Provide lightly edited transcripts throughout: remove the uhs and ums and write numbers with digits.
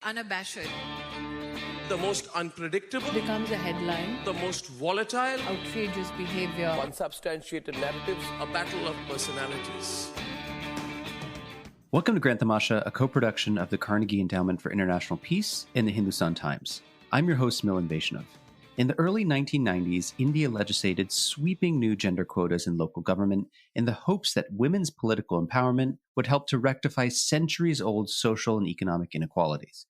Unabashed. The most unpredictable Becomes a headline. the most volatile, Outrageous behavior. unsubstantiated narratives, a battle of personalities. Welcome to Grant Tamasha, a co-production of the Carnegie Endowment for International Peace and the Hindustan Times. I'm your host, Milan. In the early 1990s, India legislated sweeping new gender quotas in local government in the hopes that women's political empowerment would help to rectify centuries-old social and economic inequalities.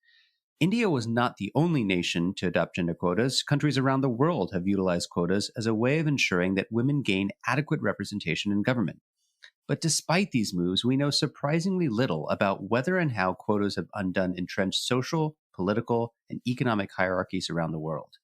India was not the only nation to adopt gender quotas. Countries around the world have utilized quotas as a way of ensuring that women gain adequate representation in government. But despite these moves, we know surprisingly little about whether and how quotas have undone entrenched social, political, and economic hierarchies around the world.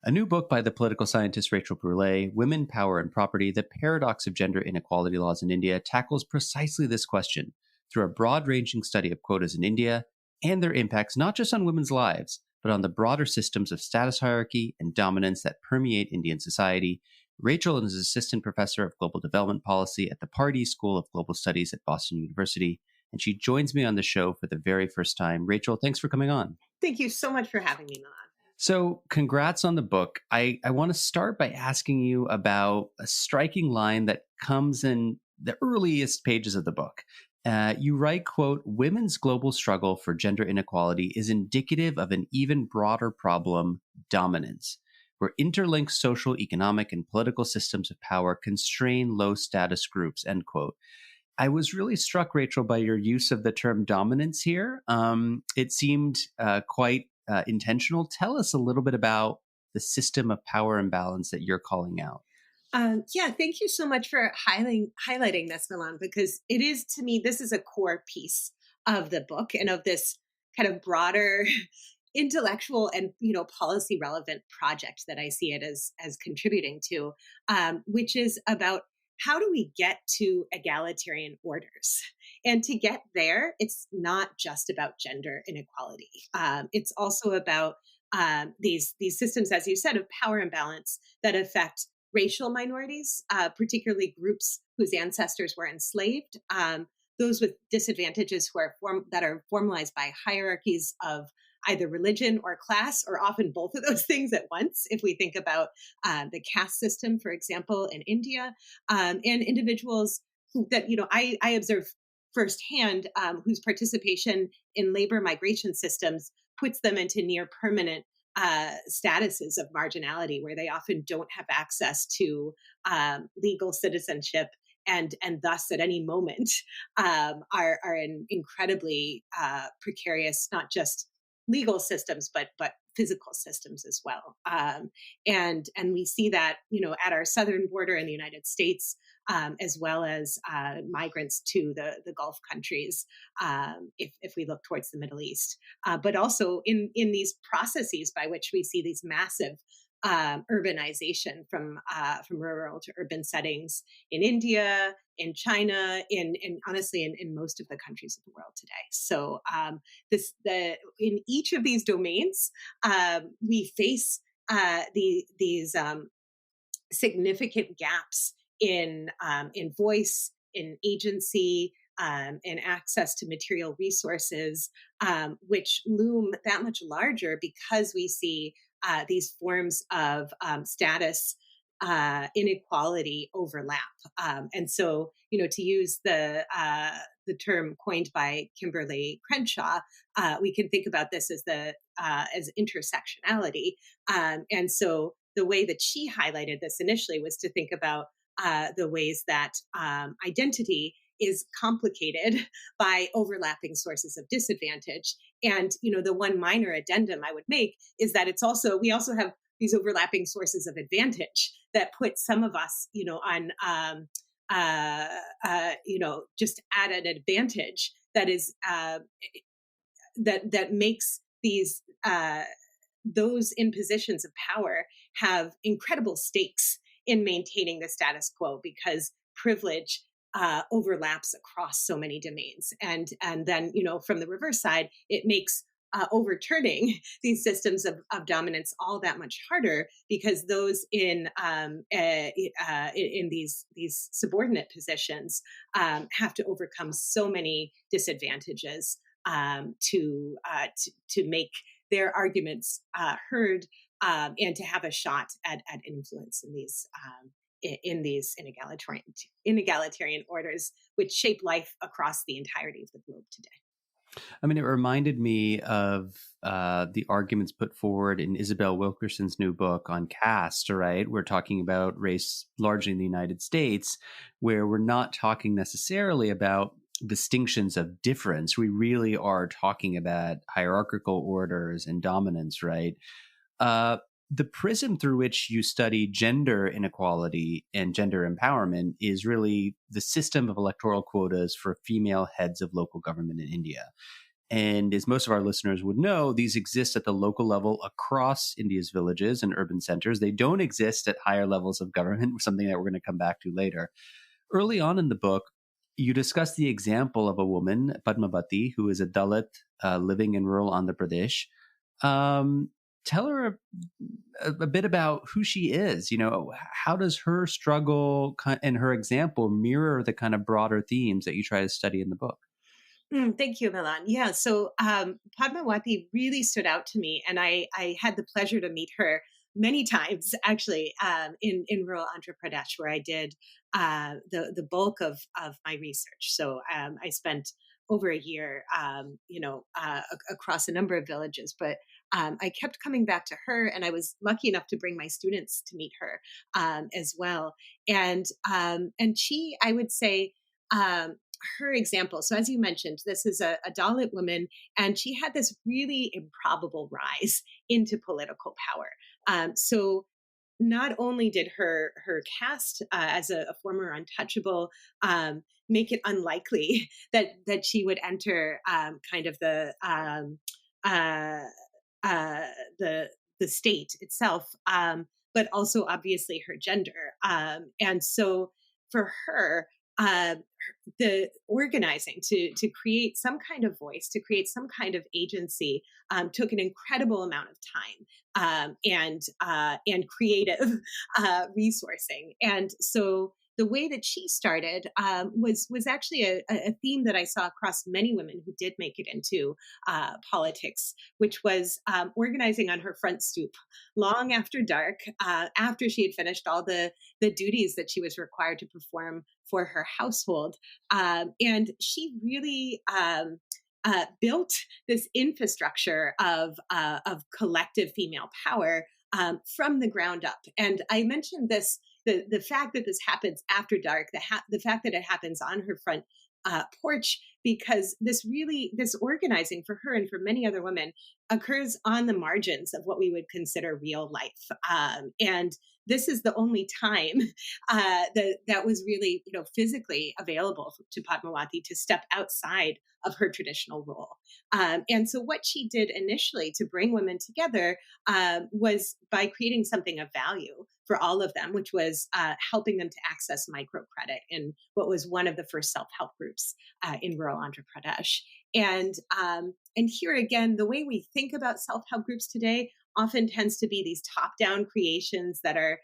A new book by the political scientist Rachel Brulé, Women, Power, and Property, The Paradox of Gender Inequality Laws in India, tackles precisely this question through a broad-ranging study of quotas in India and their impacts not just on women's lives, but on the broader systems of status hierarchy and dominance that permeate Indian society. Rachel is assistant professor of global development policy at the Pardee School of Global Studies at Boston University, and she joins me on the show for the very first time. Rachel, thanks for coming on. Thank you so much for having me, Milan. So congrats on the book. I want to start by asking you about a striking line that comes in the earliest pages of the book. You write, quote, "Women's global struggle for gender inequality is indicative of an even broader problem, dominance, where interlinked social, economic, and political systems of power constrain low-status groups," end quote. I was really struck, Rachel, by your use of the term dominance here. It seemed quite intentional. Tell us a little bit about the system of power imbalance that you're calling out. Thank you so much for highlighting this, Milan, because it is, to me, this is a core piece of the book and of this kind of broader intellectual and policy relevant project that I see it as contributing to, which is about how do we get to egalitarian orders? And to get there, it's not just about gender inequality. It's also about these systems, as you said, of power imbalance that affect racial minorities, particularly groups whose ancestors were enslaved, those with disadvantages that are formalized by hierarchies of either religion or class, or often both of those things at once. If we think about the caste system, for example, in India, and individuals that I observe firsthand, whose participation in labor migration systems puts them into near permanent statuses of marginality, where they often don't have access to legal citizenship, and thus at any moment are in incredibly precarious, not just legal systems, but physical systems as well. And we see that, at our southern border in the United States, as well as migrants to the Gulf countries, if we look towards the Middle East, but also in these processes by which we see these massive urbanization from rural to urban settings in India, in China, in honestly in most of the countries of the world today. So in each of these domains, we face these significant gaps in voice, in agency, and access to material resources, which loom that much larger because we see these forms of status inequality overlap. And so, to use the term coined by Kimberly Crenshaw, we can think about this as intersectionality. And so the way that she highlighted this initially was to think about the ways that identity is complicated by overlapping sources of disadvantage. And, the one minor addendum I would make is that we also have these overlapping sources of advantage that put some of us, on, just at an advantage that is, that makes those in positions of power have incredible stakes in maintaining the status quo, because privilege overlaps across so many domains. And then, from the reverse side, it makes overturning these systems of dominance all that much harder, because those in these subordinate positions have to overcome so many disadvantages to make their arguments heard, and to have a shot at influence in these inegalitarian orders, which shape life across the entirety of the globe today. I mean, it reminded me of the arguments put forward in Isabel Wilkerson's new book on caste, right? We're talking about race largely in the United States, where we're not talking necessarily about distinctions of difference. We really are talking about hierarchical orders and dominance, right? The prism through which you study gender inequality and gender empowerment is really the system of electoral quotas for female heads of local government in India. And as most of our listeners would know, these exist at the local level across India's villages and urban centers. They don't exist at higher levels of government, something that we're going to come back to later. Early on in the book, you discuss the example of a woman, Padmavati, who is a Dalit living in rural Andhra Pradesh. Tell her a bit about who she is. How does her struggle and her example mirror the kind of broader themes that you try to study in the book? Thank you, Milan. Yeah, so Padmavati really stood out to me, and I had the pleasure to meet her many times, actually, in rural Andhra Pradesh, where I did the bulk of my research. So I spent over a year, across a number of villages, but I kept coming back to her, and I was lucky enough to bring my students to meet her as well. And she, I would say, her example. So, as you mentioned, this is a Dalit woman, and she had this really improbable rise into political power. So, not only did her caste as a former untouchable make it unlikely that she would enter kind of uh, the state itself, but also obviously her gender. And so for her, uh, the organizing to create some kind of voice, to create some kind of agency, took an incredible amount of time and creative resourcing. And so the way that she started was actually a theme that I saw across many women who did make it into politics, which was organizing on her front stoop long after dark, after she had finished all the duties that she was required to perform for her household. And she really built this infrastructure of collective female power from the ground up. And I mentioned this, the fact that this happens after dark, the fact that it happens on her front porch, because this organizing for her and for many other women occurs on the margins of what we would consider real life. And this is the only time that was really, physically available to Padmavati to step outside of her traditional role. And so what she did initially to bring women together was by creating something of value for all of them, which was helping them to access microcredit in what was one of the first self-help groups in rural Andhra Pradesh. And here again, the way we think about self-help groups today often tends to be these top-down creations that are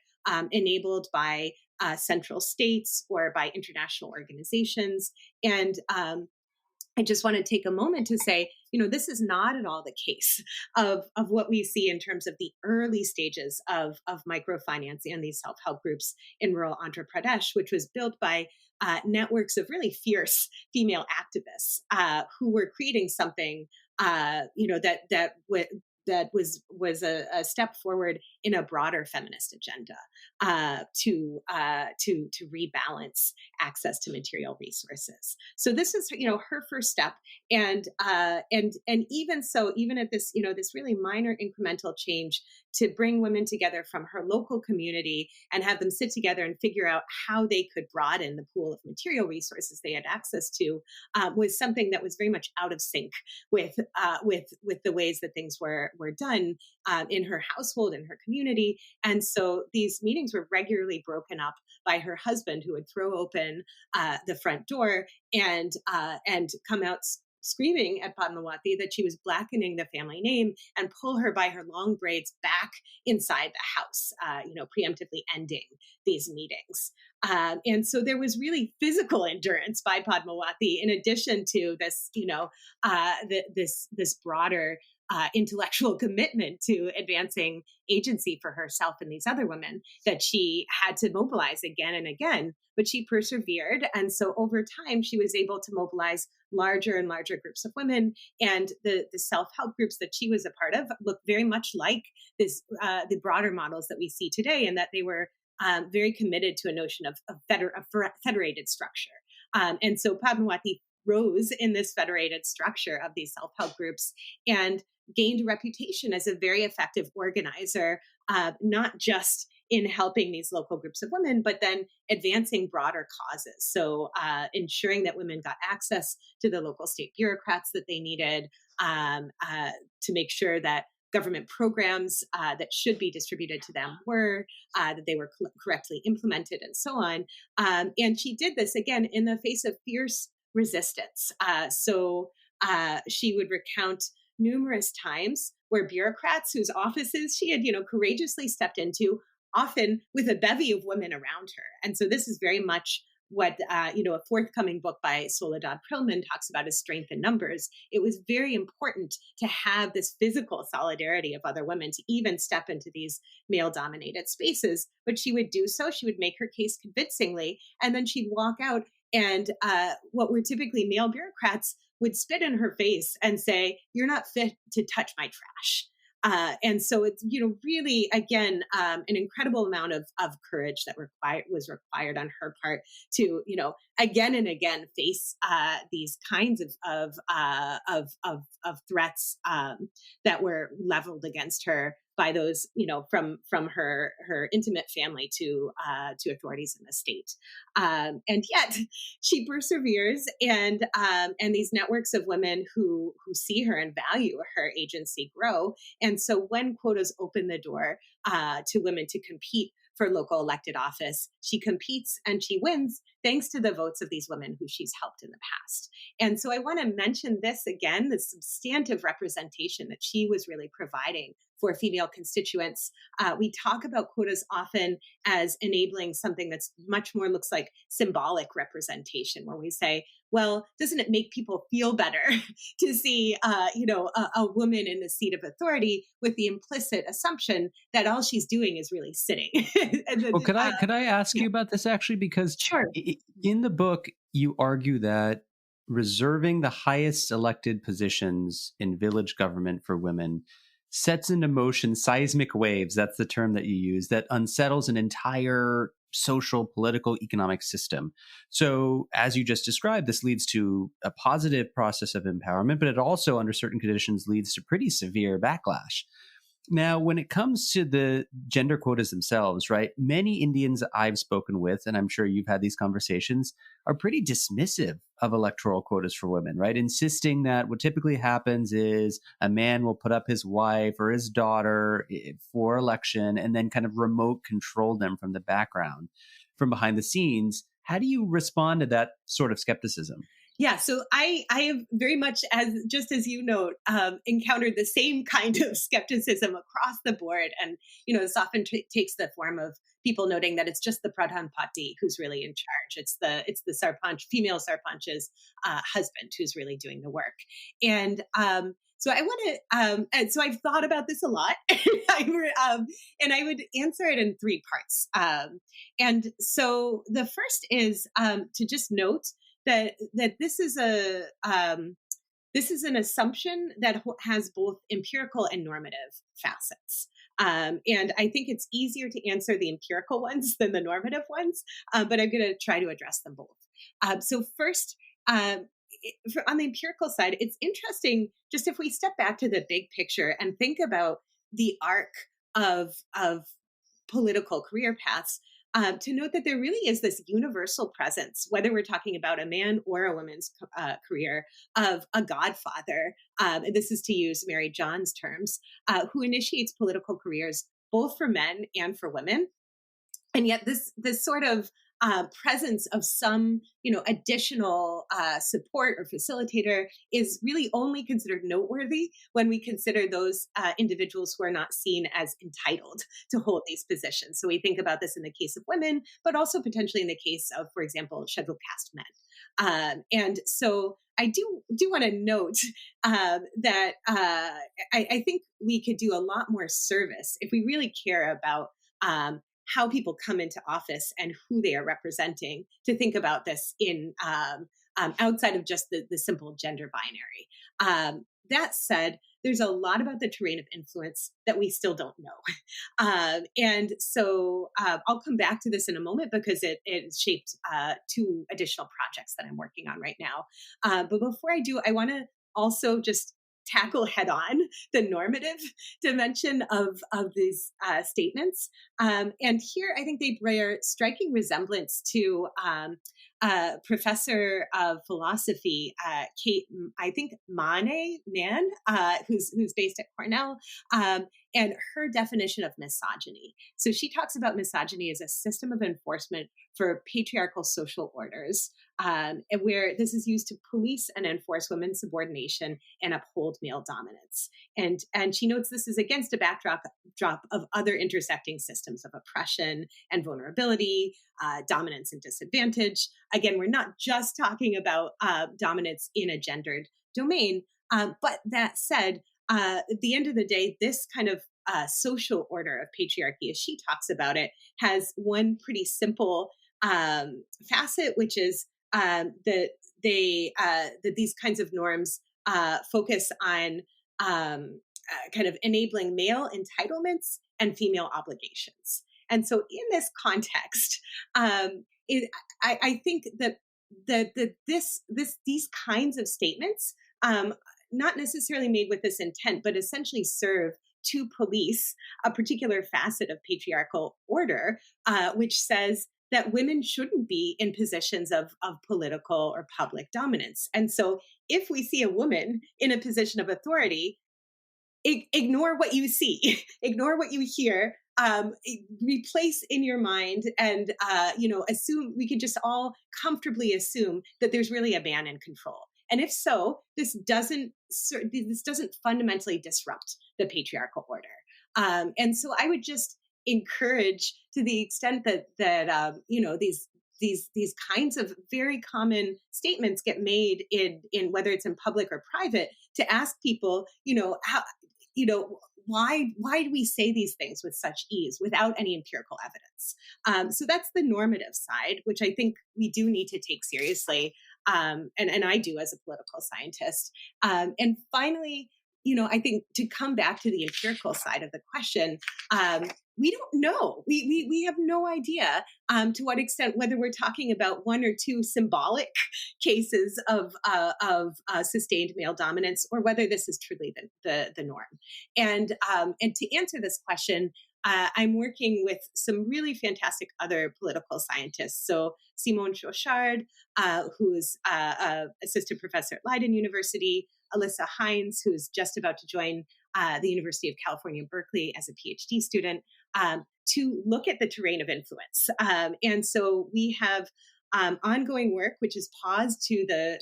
enabled by central states or by international organizations. And I just want to take a moment to say, this is not at all the case of what we see in terms of the early stages of microfinance and these self-help groups in rural Andhra Pradesh, which was built by networks of really fierce female activists who were creating something, that was a step forward in a broader feminist agenda to rebalance access to material resources. So this is her first step, and even so, even at this this really minor incremental change to bring women together from her local community and have them sit together and figure out how they could broaden the pool of material resources they had access to was something that was very much out of sync with the ways that things were done in her household, in her community. And so these meetings were regularly broken up by her husband, who would throw open the front door and come out screaming at Padmawati that she was blackening the family name and pull her by her long braids back inside the house, preemptively ending these meetings. And so there was really physical endurance by Padmawati, in addition to this, this broader intellectual commitment to advancing agency for herself and these other women that she had to mobilize again and again. But she persevered. And so over time, she was able to mobilize larger and larger groups of women. And the self-help groups that she was a part of look very much like the broader models that we see today, and that they were very committed to a notion of federated structure. And so Padmawati rose in this federated structure of these self-help groups and gained a reputation as a very effective organizer, not just in helping these local groups of women, but then advancing broader causes. So ensuring that women got access to the local state bureaucrats that they needed, to make sure that government programs that should be distributed to them that they were correctly implemented, and so on. And she did this, again, in the face of fierce resistance. So she would recount numerous times where bureaucrats whose offices she had, courageously stepped into, often with a bevy of women around her. And so this is very much what, a forthcoming book by Soledad Prilman talks about as strength in numbers. It was very important to have this physical solidarity of other women to even step into these male-dominated spaces. But she would do so. She would make her case convincingly, and then she'd walk out, and what were typically male bureaucrats would spit in her face and say, "You're not fit to touch my trash." And so it's, really, again, an incredible amount of courage that was required on her part to, again and again face these kinds of threats that were leveled against her by those, from her intimate family to authorities in the state. And yet she perseveres, and these networks of women who see her and value her agency grow. And so when quotas open the door to women to compete for local elected office, she competes and she wins thanks to the votes of these women who she's helped in the past. And so I want to mention this again, the substantive representation that she was really providing for female constituents. We talk about quotas often as enabling something that's much more looks like symbolic representation, where we say, well, doesn't it make people feel better to see, a woman in the seat of authority, with the implicit assumption that all she's doing is really sitting? Well, could I ask you about this, actually? Because sure. In the book, you argue that reserving the highest elected positions in village government for women sets into motion seismic waves, that's the term that you use, that unsettles an entire social, political, economic system. So as you just described, this leads to a positive process of empowerment, but it also, under certain conditions, leads to pretty severe backlash. Now, when it comes to the gender quotas themselves, right, many Indians I've spoken with, and I'm sure you've had these conversations, are pretty dismissive of electoral quotas for women, right? Insisting that what typically happens is a man will put up his wife or his daughter for election and then kind of remote control them from the background, from behind the scenes. How do you respond to that sort of skepticism? Yeah, so I have very much, as you note, encountered the same kind of skepticism across the board. And, this often takes the form of people noting that it's just the Pradhan Pati who's really in charge. It's the Sarpanch, female Sarpanch's husband who's really doing the work. And so I want to, and so I've thought about this a lot, and I would answer it in three parts. And so the first is to just note that this is an assumption that has both empirical and normative facets. And I think it's easier to answer the empirical ones than the normative ones, but I'm going to try to address them both. So first, on the empirical side, it's interesting, just if we step back to the big picture and think about the arc of political career paths, to note that there really is this universal presence, whether we're talking about a man or a woman's career, of a godfather. And this is to use Mary John's terms, who initiates political careers both for men and for women. And yet this sort of presence of some, additional support or facilitator is really only considered noteworthy when we consider those individuals who are not seen as entitled to hold these positions. So we think about this in the case of women, but also potentially in the case of, for example, scheduled caste men. And so I do want to note that I think we could do a lot more service if we really care about how people come into office and who they are representing, to think about this in outside of just the simple gender binary. That said, there's a lot about the terrain of influence that we still don't know. And so I'll come back to this in a moment because it shaped two additional projects that I'm working on right now. But before I do, I want to also just tackle head on the normative dimension of these statements. And here I think they bear striking resemblance to professor of philosophy, Kate, I think Mann, who's based at Cornell, and her definition of misogyny. So she talks about misogyny as a system of enforcement for patriarchal social orders, and where this is used to police and enforce women's subordination and uphold male dominance. And she notes this is against a backdrop of other intersecting systems of oppression and vulnerability, dominance and disadvantage. Again, we're not just talking about dominance in a gendered domain, but that said, at the end of the day, this kind of social order of patriarchy, as she talks about it, has one pretty simple facet, which is that these kinds of norms focus on kind of enabling male entitlements and female obligations. And so, in this context, I think that these kinds of statements, not necessarily made with this intent, but essentially serve to police a particular facet of patriarchal order, which says that women shouldn't be in positions of political or public dominance. And so if we see a woman in a position of authority, ignore what you see, ignore what you hear, replace in your mind and, assume, we could just all comfortably assume that there's really a man in control. And if so, this doesn't fundamentally disrupt the patriarchal order. And so I would just encourage, to the extent that these kinds of very common statements get made in whether it's in public or private, to ask people, why do we say these things with such ease without any empirical evidence? So that's the normative side, which I think we do need to take seriously. And I do as a political scientist. And finally, I think to come back to the empirical side of the question, we don't know. We have no idea to what extent, whether we're talking about one or two symbolic cases of sustained male dominance, or whether this is truly the norm. And to answer this question, I'm working with some really fantastic other political scientists. So Simone Chauchard, who's assistant professor at Leiden University, Alyssa Hines, who's just about to join the University of California, Berkeley as a PhD student, to look at the terrain of influence. And so we have ongoing work, which is paused to the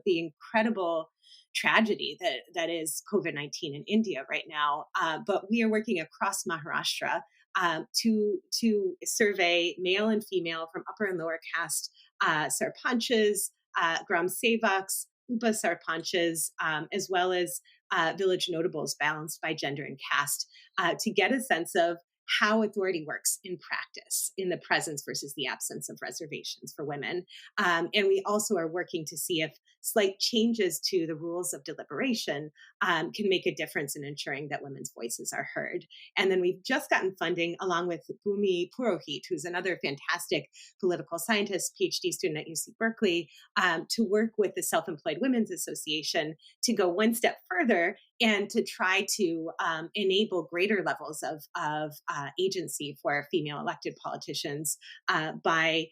incredible tragedy that is COVID-19 in India right now. But we are working across Maharashtra to survey male and female from upper and lower caste sarpanchas, gram sevaks, upa sarpanchas, as well as village notables balanced by gender and caste, to get a sense of how authority works in practice, in the presence versus the absence of reservations for women. And we also are working to see if slight changes to the rules of deliberation can make a difference in ensuring that women's voices are heard. And then we've just gotten funding, along with Bhumi Purohit, who's another fantastic political scientist, PhD student at UC Berkeley, to work with the Self-Employed Women's Association to go one step further and to try to enable greater levels of agency for female elected politicians by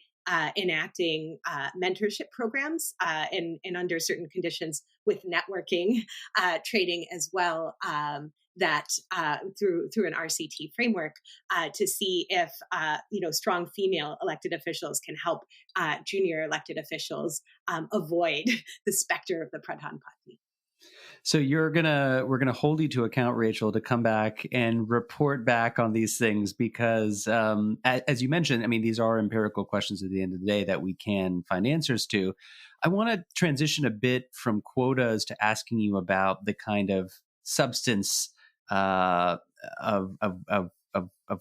enacting mentorship programs and under certain conditions with networking training as well. That through an RCT framework to see if strong female elected officials can help junior elected officials avoid the specter of the Pradhan Patni. So we're gonna hold you to account, Rachel, to come back and report back on these things because, as you mentioned, I mean, these are empirical questions at the end of the day that we can find answers to. I want to transition a bit from quotas to asking you about the kind of substance of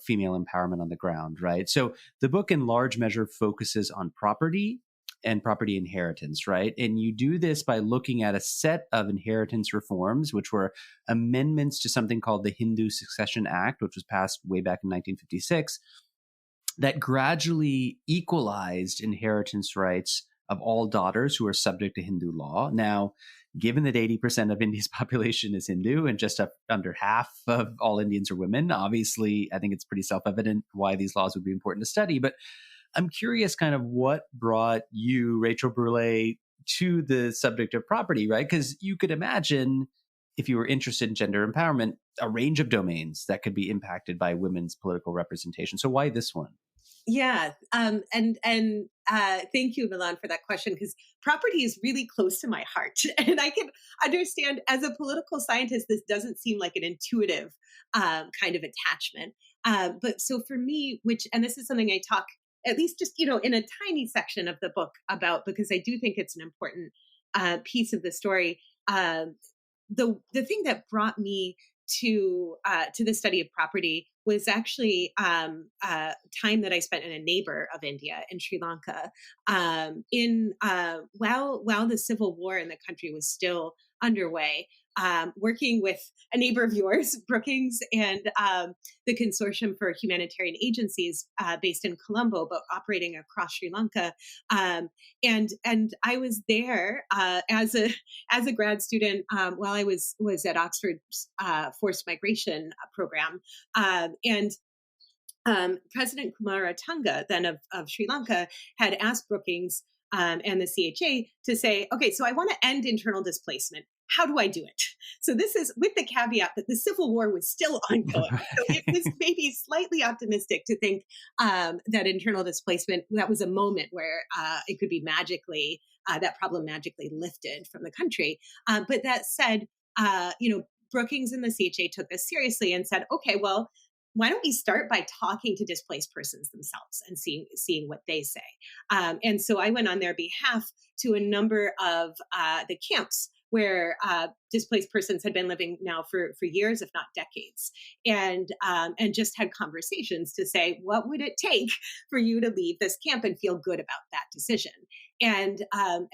female empowerment on the ground, right? So the book, in large measure, focuses on property and property inheritance, right? And you do this by looking at a set of inheritance reforms, which were amendments to something called the Hindu Succession Act, which was passed way back in 1956, that gradually equalized inheritance rights of all daughters who are subject to Hindu law. Now, given that 80% of India's population is Hindu and just under half of all Indians are women, obviously, I think it's pretty self-evident why these laws would be important to study. But I'm curious kind of what brought you, Rachel Brulé, to the subject of property, right? Because you could imagine, if you were interested in gender empowerment, a range of domains that could be impacted by women's political representation. So why this one? Yeah, and thank you, Milan, for that question, because property is really close to my heart. And I can understand, as a political scientist, this doesn't seem like an intuitive kind of attachment. But so for me, and this is something I talk at least just, in a tiny section of the book about, because I do think it's an important piece of the story. The thing that brought me to the study of property was actually time that I spent in a neighbor of India in Sri Lanka. While the civil war in the country was still underway, working with a neighbor of yours, Brookings, and the Consortium for Humanitarian Agencies based in Colombo, but operating across Sri Lanka. And I was there as a grad student while I was at Oxford's forced migration program. And President Kumaratanga, then of Sri Lanka, had asked Brookings and the CHA to say, okay, so I want to end internal displacement. How do I do it? So this is with the caveat that the Civil War was still ongoing. So it was maybe slightly optimistic to think that internal displacement, that was a moment where it could be that problem magically lifted from the country. But that said, Brookings and the CHA took this seriously and said, okay, well, why don't we start by talking to displaced persons themselves and seeing what they say? And so I went on their behalf to a number of the camps where displaced persons had been living now for years, if not decades, and just had conversations to say, what would it take for you to leave this camp and feel good about that decision? And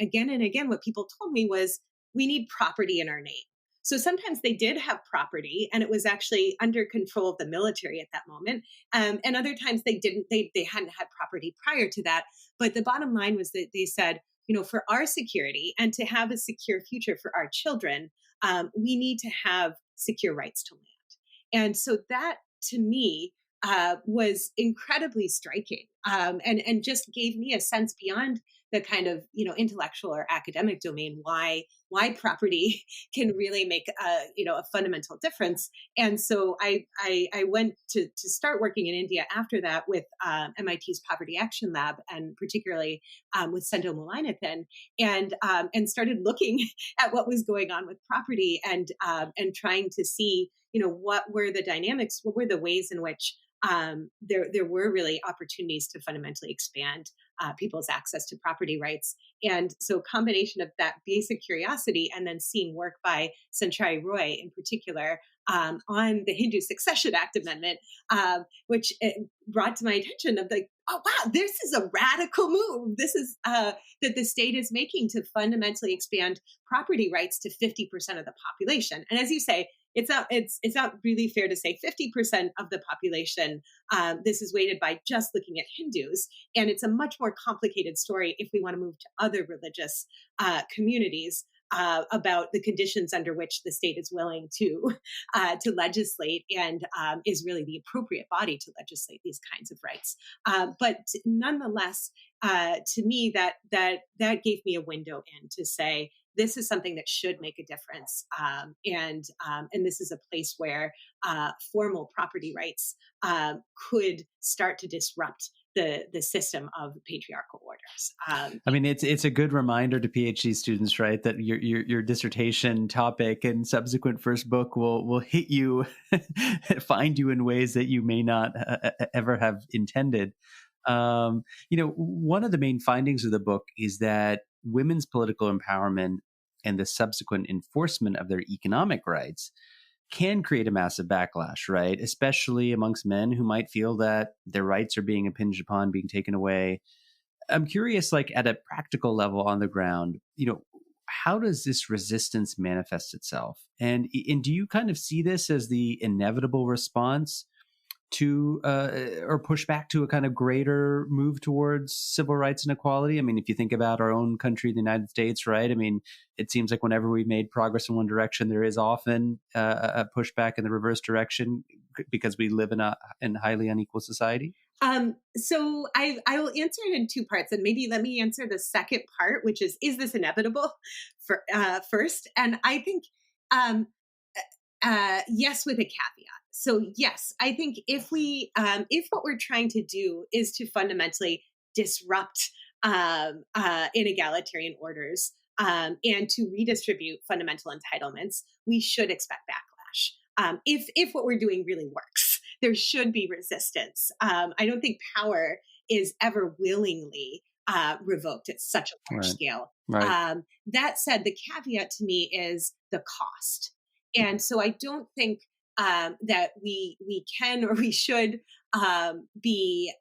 again and again, what people told me was, we need property in our name. So sometimes they did have property and it was actually under control of the military at that moment. And other times they didn't, they hadn't had property prior to that. But the bottom line was that they said, for our security and to have a secure future for our children, we need to have secure rights to land. And so that, to me, was incredibly striking and just gave me a sense beyond the kind of intellectual or academic domain why property can really make a fundamental difference. And so I went to start working in India after that with MIT's Poverty Action Lab, and particularly with Sendo Mullainathan, and started looking at what was going on with property and trying to see what were the dynamics, what were the ways in which there were really opportunities to fundamentally expand people's access to property rights. And so a combination of that basic curiosity and then seeing work by Sanchari Roy in particular on the Hindu Succession Act Amendment, which brought to my attention of oh, wow, this is a radical move. This is that the state is making to fundamentally expand property rights to 50% of the population. And as you say, it's not really fair to say 50% of the population. This is weighted by just looking at Hindus. And it's a much more complicated story if we want to move to other religious communities. about the conditions under which the state is willing to legislate and is really the appropriate body to legislate these kinds of rights. But nonetheless, to me, that gave me a window in to say, this is something that should make a difference, and this is a place where formal property rights could start to disrupt the system of patriarchal orders. I mean, it's a good reminder to PhD students, right, that your dissertation topic and subsequent first book will hit you, find you in ways that you may not ever have intended. One of the main findings of the book is that women's political empowerment and the subsequent enforcement of their economic rights can create a massive backlash, right? Especially amongst men who might feel that their rights are being impinged upon, being taken away. I'm curious, like at a practical level on the ground, how does this resistance manifest itself? And do you kind of see this as the inevitable response to or push back to a kind of greater move towards civil rights and equality? I mean, if you think about our own country, the United States, right? I mean, it seems like whenever we made progress in one direction, there is often a pushback in the reverse direction because we live in a highly unequal society. So I will answer it in two parts, and maybe let me answer the second part, which is this inevitable first? And I think yes, with a caveat. So yes, I think if what we're trying to do is to fundamentally disrupt inegalitarian orders and to redistribute fundamental entitlements, we should expect backlash. If what we're doing really works, there should be resistance. I don't think power is ever willingly revoked at such a large scale. Right. That said, the caveat to me is the cost. And so I don't think that we can or we should be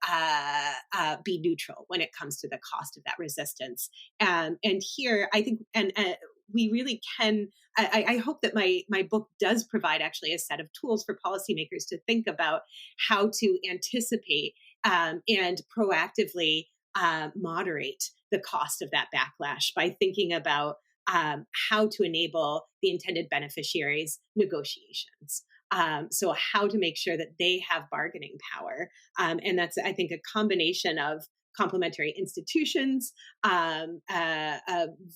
neutral when it comes to the cost of that resistance. And here, I think, and we really can. I hope that my book does provide actually a set of tools for policymakers to think about how to anticipate and proactively moderate the cost of that backlash by thinking about how to enable the intended beneficiaries' negotiations. So how to make sure that they have bargaining power. And that's, I think, a combination of complementary institutions,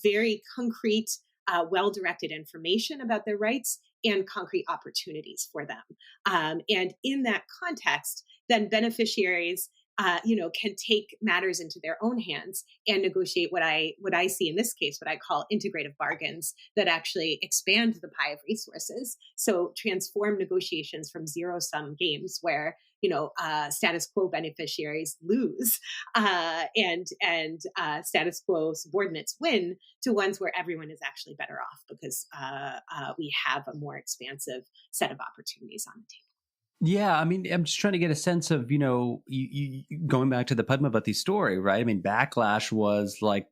very concrete, well-directed information about their rights, and concrete opportunities for them. And in that context, then beneficiaries can take matters into their own hands and negotiate what I see in this case, what I call integrative bargains that actually expand the pie of resources. So transform negotiations from zero-sum games where status quo beneficiaries lose and status quo subordinates win, to ones where everyone is actually better off because we have a more expansive set of opportunities on the table. Yeah, I mean, I'm just trying to get a sense of, you going back to the Padmavati story, right? I mean, backlash was like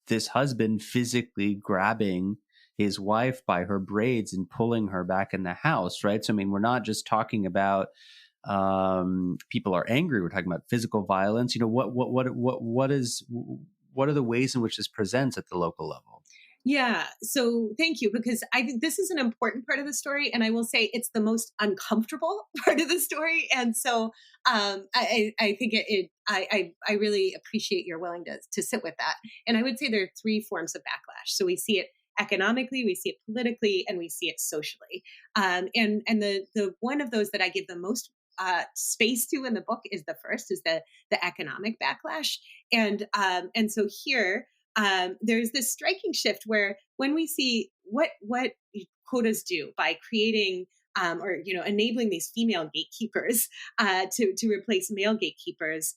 this husband physically grabbing his wife by her braids and pulling her back in the house, right? So, I mean, we're not just talking about people are angry. We're talking about physical violence. What are the ways in which this presents at the local level? Yeah. So thank you, because I think this is an important part of the story. And I will say it's the most uncomfortable part of the story. And so I think I really appreciate your willingness to sit with that. And I would say there are three forms of backlash. So we see it economically, we see it politically, and we see it socially. And the one of those that I give the most space to in the book is the first, is the economic backlash. And so here, there's this striking shift where when we see what quotas do by creating or enabling these female gatekeepers to replace male gatekeepers,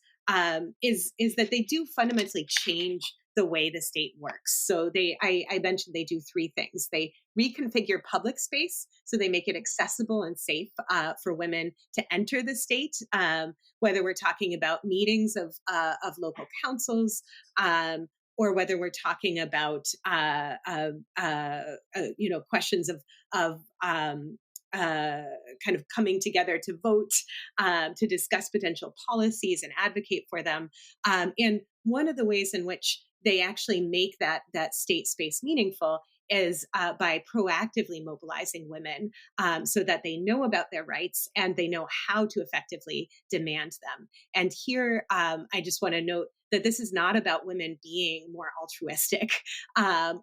is that they do fundamentally change the way the state works. So I mentioned they do three things. They reconfigure public space, so they make it accessible and safe for women to enter the state, whether we're talking about meetings of local councils, or whether we're talking about questions of kind of coming together to vote, to discuss potential policies and advocate for them. And one of the ways in which they actually make that state space meaningful is by proactively mobilizing women so that they know about their rights and they know how to effectively demand them. And here, I just want to note that this is not about women being more altruistic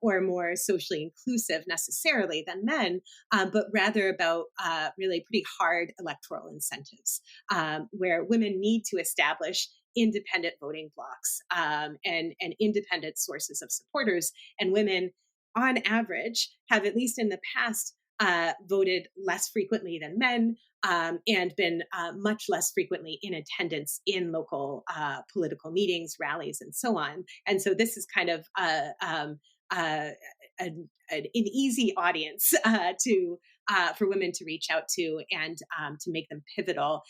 or more socially inclusive necessarily than men, but rather about really pretty hard electoral incentives, where women need to establish independent voting blocs and independent sources of supporters. And women, on average, have, at least in the past, voted less frequently than men and been much less frequently in attendance in local political meetings, rallies, and so on. And so this is kind of an easy audience to for women to reach out to and to make them pivotal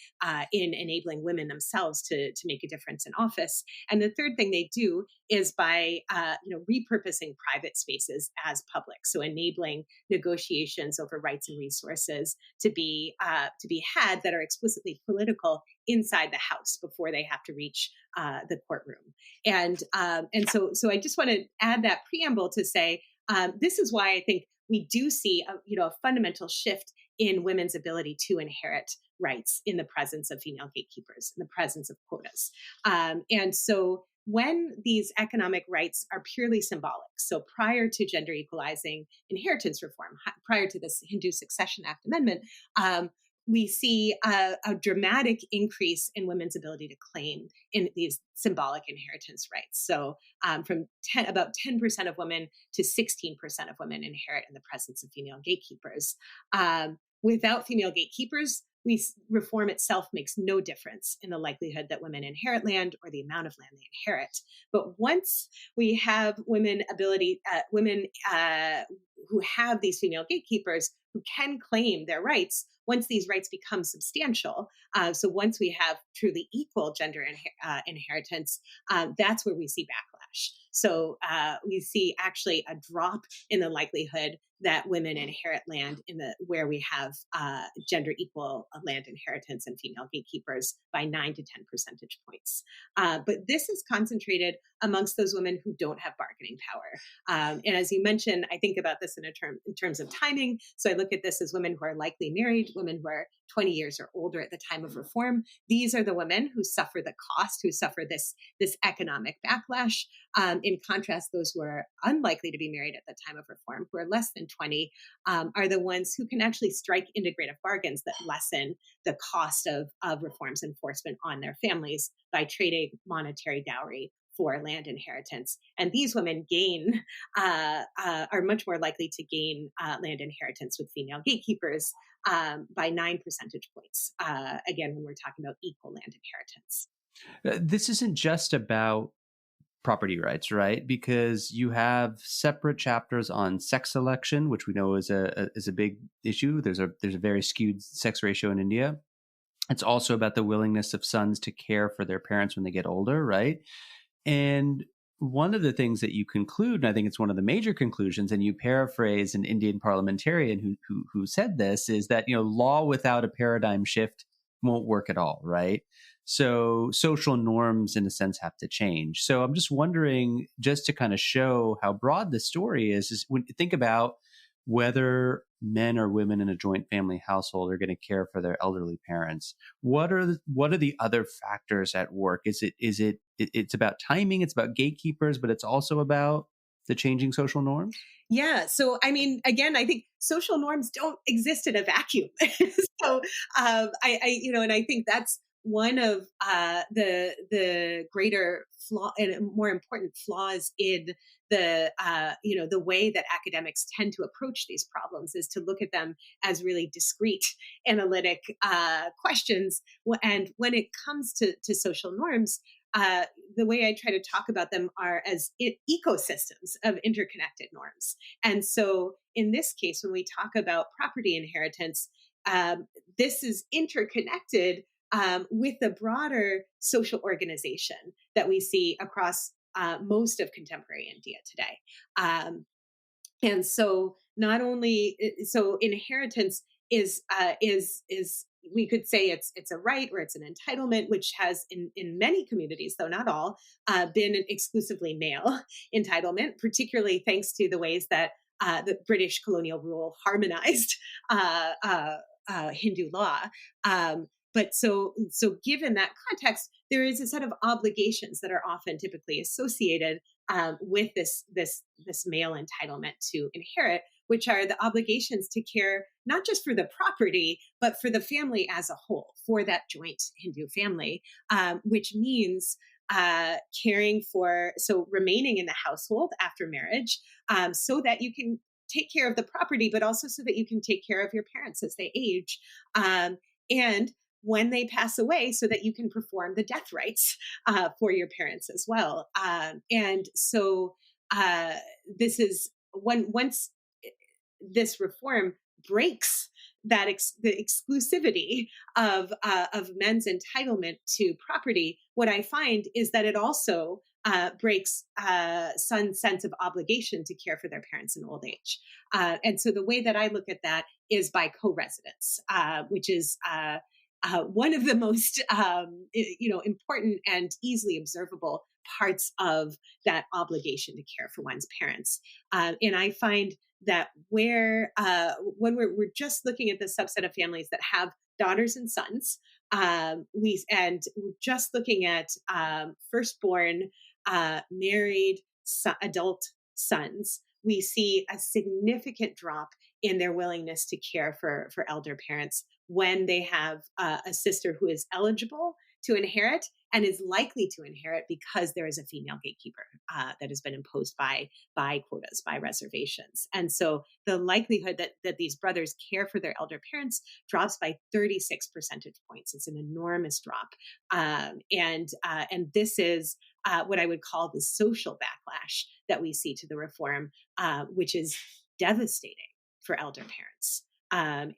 in enabling women themselves to make a difference in office. And the third thing they do is by repurposing private spaces as public, so enabling negotiations over rights and resources to be had that are explicitly political inside the House before they have to reach the courtroom. And so I just want to add that preamble to say this is why I think we do see a fundamental shift in women's ability to inherit rights in the presence of female gatekeepers, in the presence of quotas. And so when these economic rights are purely symbolic, so prior to gender equalizing inheritance reform, prior to this Hindu Succession Act amendment, we see a dramatic increase in women's ability to claim in these symbolic inheritance rights. So from about 10% of women to 16% of women inherit in the presence of female gatekeepers. Without female gatekeepers, reform itself makes no difference in the likelihood that women inherit land or the amount of land they inherit. But once we have women who have these female gatekeepers who can claim their rights, once these rights become substantial, so once we have truly equal gender inheritance, that's where we see backlash. So we see actually a drop in the likelihood that women inherit land where we have gender equal land inheritance and female gatekeepers by 9 to 10 percentage points. But this is concentrated amongst those women who don't have bargaining power. And as you mentioned, I think about this in terms of timing. So I look at this as women who are likely married, women who are 20 years or older at the time of reform. These are the women who suffer the cost, who suffer this economic backlash. In contrast, those who are unlikely to be married at the time of reform, who are less than 20, are the ones who can actually strike integrative bargains that lessen the cost of reforms enforcement on their families by trading monetary dowry for land inheritance. And these women are much more likely to gain land inheritance with female gatekeepers by 9 percentage points. Again, when we're talking about equal land inheritance. This isn't just about property rights, right? Because you have separate chapters on sex selection, which we know is a big issue. There's a very skewed sex ratio in India. It's also about the willingness of sons to care for their parents when they get older, right? And one of the things that you conclude, and I think it's one of the major conclusions, and you paraphrase an Indian parliamentarian who said this, is that law without a paradigm shift won't work at all, right? So social norms, in a sense, have to change. So I'm just wondering, just to kind of show how broad the story is when you think about whether men or women in a joint family household are going to care for their elderly parents, what are the other factors at work? It's about timing, it's about gatekeepers, but it's also about the changing social norms? Yeah. So, I mean, again, I think social norms don't exist in a vacuum. So, and I think that's one of the greater flaw and more important flaws in the way that academics tend to approach these problems is to look at them as really discrete analytic questions. And when it comes to social norms, the way I try to talk about them are as ecosystems of interconnected norms. And so in this case, when we talk about property inheritance, this is interconnected with the broader social organization that we see across most of contemporary India today. And so not only, so inheritance is we could say it's a right or it's an entitlement, which has in many communities, though not all, been an exclusively male entitlement, particularly thanks to the ways that the British colonial rule harmonized Hindu law. But so given that context, there is a set of obligations that are often typically associated with this male entitlement to inherit, which are the obligations to care not just for the property, but for the family as a whole, for that joint Hindu family, which means caring for, so remaining in the household after marriage, so that you can take care of the property, but also so that you can take care of your parents as they age. And when they pass away, so that you can perform the death rites for your parents as well. And so this is once this reform breaks that the exclusivity of men's entitlement to property, what I find is that it also breaks sons' sense of obligation to care for their parents in old age. And so the way that I look at that is by co-residence, which is one of the most important and easily observable parts of that obligation to care for one's parents. And I find that when we're just looking at the subset of families that have daughters and sons, we're just looking at firstborn married adult sons, we see a significant drop in their willingness to care for elder parents when they have a sister who is eligible to inherit and is likely to inherit because there is a female gatekeeper that has been imposed by quotas, by reservations. And so the likelihood that these brothers care for their elder parents drops by 36 percentage points. It's an enormous drop. And this is what I would call the social backlash that we see to the reform, which is devastating for elder parents. And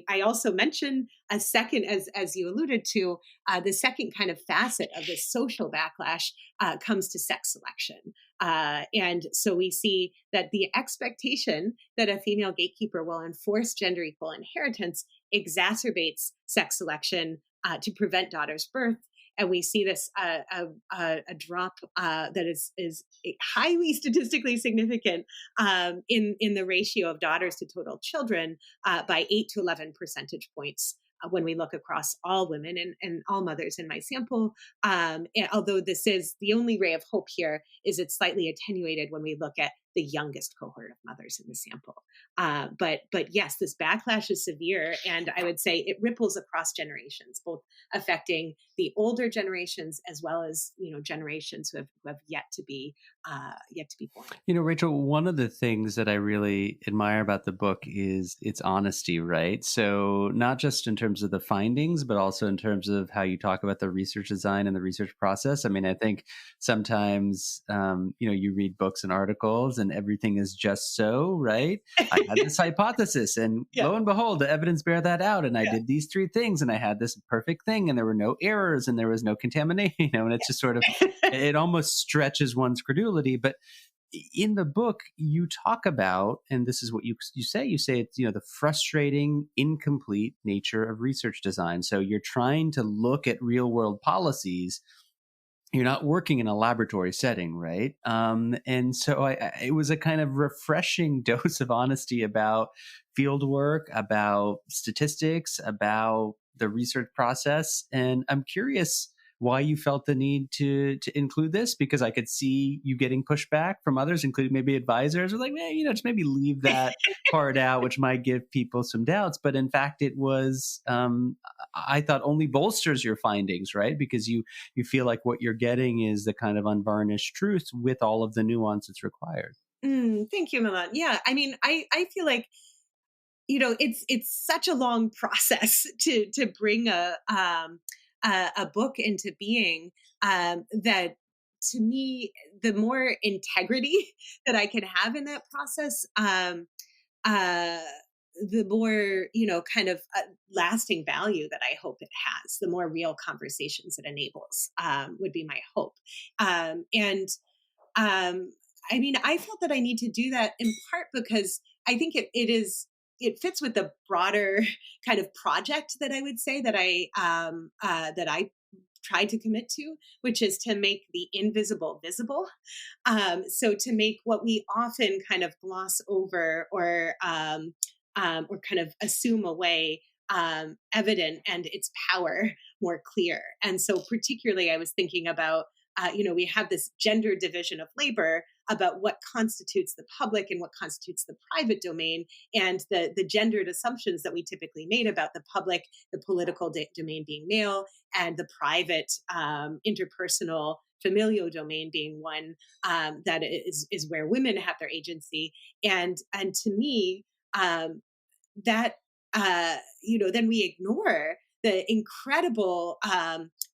I also mentioned a second, as you alluded to, the second kind of facet of this social backlash comes to sex selection. And so we see that the expectation that a female gatekeeper will enforce gender equal inheritance exacerbates sex selection to prevent daughters' birth. And we see this a drop that is highly statistically significant in the ratio of daughters to total children by 8 to 11 percentage points when we look across all women and all mothers in my sample. And although this is the only ray of hope here, is it's slightly attenuated when we look at the youngest cohort of mothers in the sample. But yes, this backlash is severe, and I would say it ripples across generations, both affecting the older generations as well as generations who have yet to be born. Rachel, one of the things that I really admire about the book is its honesty, right? So not just in terms of the findings, but also in terms of how you talk about the research design and the research process. I mean, I think sometimes you read books and articles and everything is just so, right? I had this hypothesis and lo and behold, the evidence bear that out. And I did these 3 things and I had this perfect thing and there were no errors and there was no contamination, and it's just sort of, it almost stretches one's credulity. But in the book, you talk about, and this is what you say it's, the frustrating, incomplete nature of research design. So you're trying to look at real world policies. You're not working in a laboratory setting, right? And so it was a kind of refreshing dose of honesty about field work, about statistics, about the research process. And I'm curious why you felt the need to include this, because I could see you getting pushback from others, including maybe advisors, or like, just maybe leave that part out, which might give people some doubts. But in fact, it was, I thought, only bolsters your findings, right? Because you feel like what you're getting is the kind of unvarnished truth with all of the nuance that's required. Thank you, Milan. Yeah, I mean, I feel like it's such a long process to bring a book into being, that to me, the more integrity that I can have in that process, the more, kind of lasting value that I hope it has, the more real conversations it enables, would be my hope. I mean, I felt that I need to do that in part because I think it fits with the broader kind of project that I would say that I tried to commit to, which is to make the invisible visible. So to make what we often kind of gloss over or kind of assume away evident and its power more clear. And so particularly I was thinking about, we have this gender division of labor about what constitutes the public and what constitutes the private domain, and the gendered assumptions that we typically made about the public, the political domain being male, and the private interpersonal familial domain being one that is where women have their agency. And to me, that then we ignore the incredible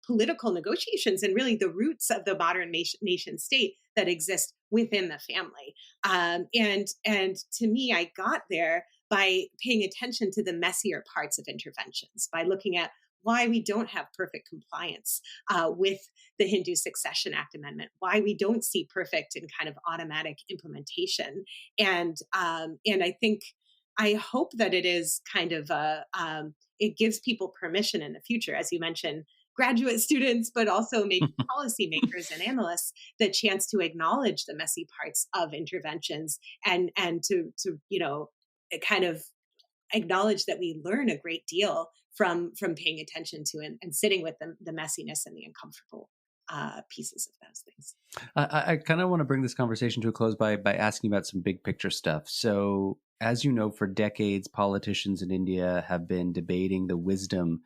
political negotiations and really the roots of the modern nation state that exist within the family. And to me, I got there by paying attention to the messier parts of interventions, by looking at why we don't have perfect compliance with the Hindu Succession Act amendment, why we don't see perfect and kind of automatic implementation. And I hope that it is kind of it gives people permission in the future, as you mentioned, graduate students, but also maybe policymakers and analysts, the chance to acknowledge the messy parts of interventions and to kind of acknowledge that we learn a great deal from paying attention to and sitting with the messiness and the uncomfortable pieces of those things. I kind of want to bring this conversation to a close by asking about some big picture stuff. So, as you know, for decades, politicians in India have been debating the wisdom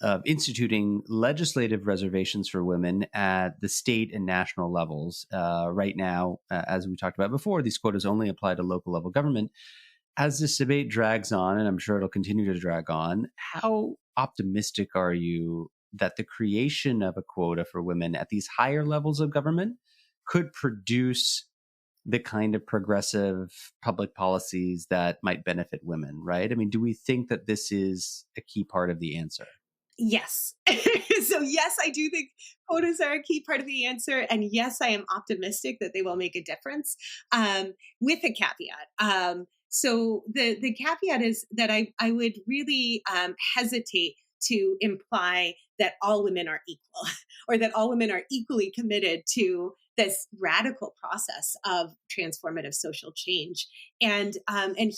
of instituting legislative reservations for women at the state and national levels. Right now, as we talked about before, these quotas only apply to local level government. As this debate drags on, and I'm sure it'll continue to drag on, how optimistic are you that the creation of a quota for women at these higher levels of government could produce the kind of progressive public policies that might benefit women, right? I mean, do we think that this is a key part of the answer? Yes. So yes, I do think quotas are a key part of the answer. And yes, I am optimistic that they will make a difference, with a caveat. So the caveat is that I would really hesitate to imply that all women are equal or that all women are equally committed to this radical process of transformative social change. And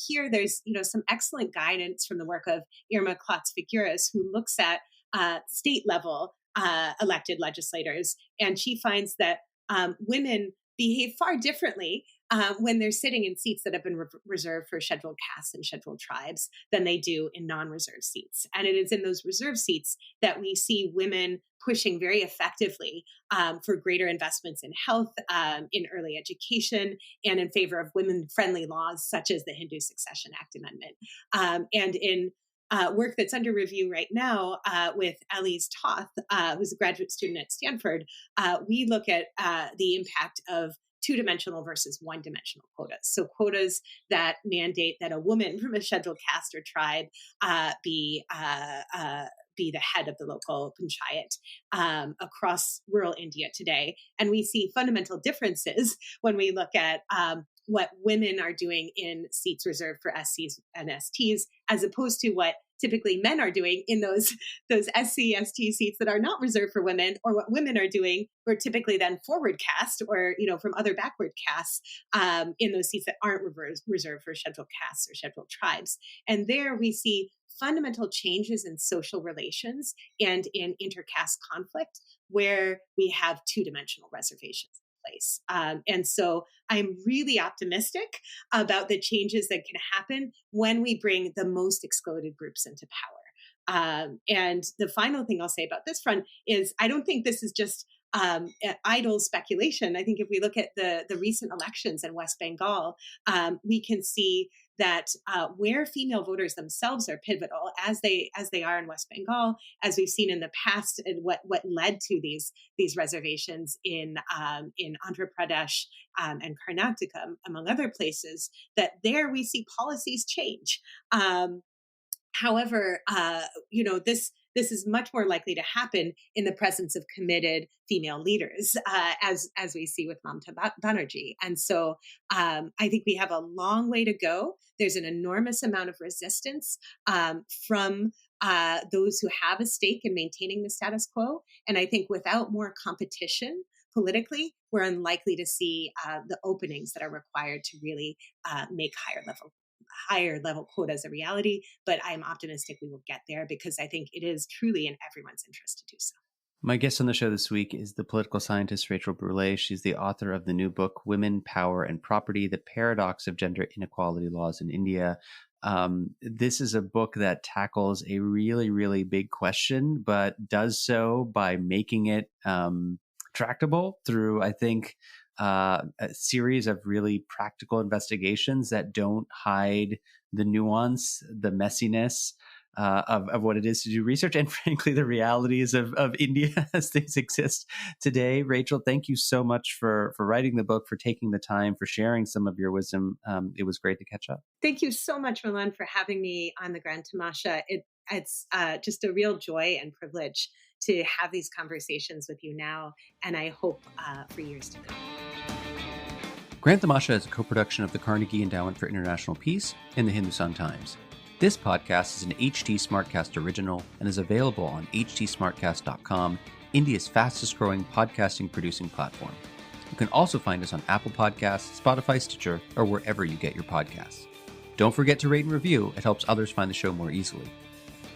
here there's some excellent guidance from the work of Irma Klotz-Figueres, who looks at state level elected legislators, and she finds that women behave far differently when they're sitting in seats that have been reserved for scheduled castes and scheduled tribes than they do in non-reserved seats. And it is in those reserved seats that we see women pushing very effectively for greater investments in health, in early education, and in favor of women-friendly laws such as the Hindu Succession Act Amendment. And in work that's under review right now with Elise Toth, who's a graduate student at Stanford, we look at the impact of two-dimensional versus one-dimensional quotas. So quotas that mandate that a woman from a scheduled caste or tribe be the head of the local panchayat across rural India today. And we see fundamental differences when we look at what women are doing in seats reserved for SCs and STs, as opposed to what typically men are doing in those SC, ST seats that are not reserved for women, or what women are doing who are typically then forward caste or, from other backward castes in those seats that aren't reserved for scheduled castes or scheduled tribes. And there we see fundamental changes in social relations and in intercaste conflict where we have two-dimensional reservations in place. And so I'm really optimistic about the changes that can happen when we bring the most excluded groups into power. And the final thing I'll say about this front is I don't think this is just idle speculation. I think if we look at the recent elections in West Bengal, we can see that where female voters themselves are pivotal, as they are in West Bengal, as we've seen in the past, and what led to these reservations in Andhra Pradesh and Karnataka, among other places, that there we see policies change. However, this is much more likely to happen in the presence of committed female leaders, as we see with Mamata Banerjee. And so I think we have a long way to go. There's an enormous amount of resistance from those who have a stake in maintaining the status quo. And I think without more competition politically, we're unlikely to see the openings that are required to really make higher level quotas a reality. But I'm optimistic we will get there because I think it is truly in everyone's interest to do so. My guest on the show this week is the political scientist Rachel Brulé. She's the author of the new book, Women, Power, and Property, The Paradox of Gender Inequality Laws in India. This is a book that tackles a really, really big question, but does so by making it tractable through, I think, a series of really practical investigations that don't hide the nuance, the messiness, of what it is to do research, and frankly, the realities of India as things exist today. Rachel, thank you so much for writing the book, for taking the time, for sharing some of your wisdom. It was great to catch up. Thank you so much, Milan, for having me on the Grand Tamasha. It's just a real joy and privilege to have these conversations with you now, and I hope for years to come. Grand Tamasha is a co-production of the Carnegie Endowment for International Peace and the Hindustan Times. This podcast is an HT Smartcast original and is available on htsmartcast.com, India's fastest growing podcasting producing platform. You can also find us on Apple Podcasts, Spotify, Stitcher, or wherever you get your podcasts. Don't forget to rate and review. It helps others find the show more easily.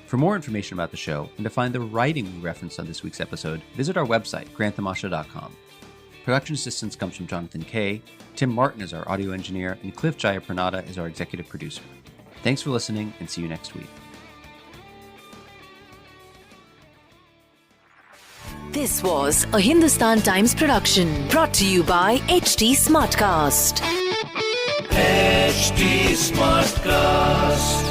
For more information about the show and to find the writing we referenced on this week's episode, visit our website, grandtamasha.com. Production assistance comes from Jonathan Kay, Tim Martin is our audio engineer, and Cliff Jayapranada is our executive producer. Thanks for listening, and see you next week. This was a Hindustan Times production brought to you by HT Smartcast. HT Smartcast.